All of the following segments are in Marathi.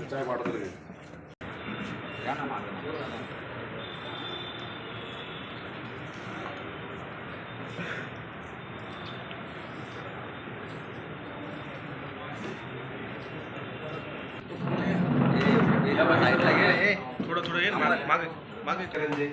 चाय वाटत रे या ना मागे थोडं थोडं ये मागे मागे करेल दे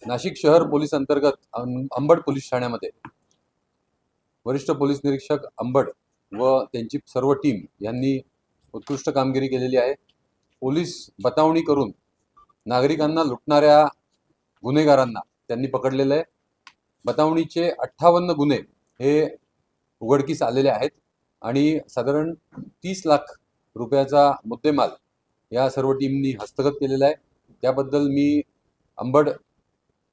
नाशिक शहर पोलीस अंतर्गत अंबड पोलीस ठाण्यामध्ये वरिष्ठ पोलीस निरीक्षक अंबड व त्यांची सर्व टीम यांनी उत्कृष्ट कामगिरी केलेली आहे। पोलीस बतावणी करून नागरिकांना लुटणाऱ्या गुन्हेगारांना त्यांनी पकडलेले आहे। बतावणीचे 58 गुन्हे हे उघडकीस आलेले आहेत आणि साधारण 30 लाख रुपयाचा मुद्देमाल या सर्व टीमनी हस्तगत केलेला आहे। त्याबद्दल मी अंबड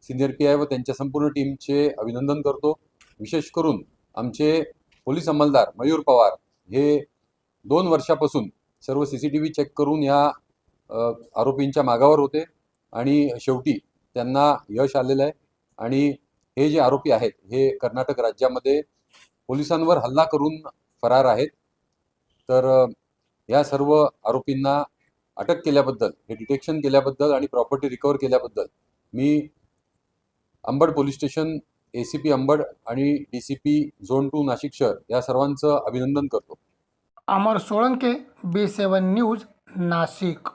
सिनियर PI व त्यांच्या संपूर्ण टीमचे अभिनंदन करतो। विशेष करून आमचे पोलीस अंमलदार मयूर पवार हे 2 वर्षापासून सर्व CCTV चेक करून या आरोपींच्या मागावर होते आणि शेवटी त्यांना यश आलेलं आहे आणि हे जे आरोपी आहेत हे कर्नाटक राज्यामध्ये पोलिसांवर हल्ला करून फरार आहेत। तर या सर्व आरोपींना अटक केल्याबद्दल, हे डिटेक्शन केल्याबद्दल आणि प्रॉपर्टी रिकवर केल्याबद्दल मी Ambad police station, ACP Ambad आणि DCP झोन 2 नाशिक शहर या सर्वांचं अभिनंदन करतो। अमर सोळंके, B7 न्यूज, नाशिक।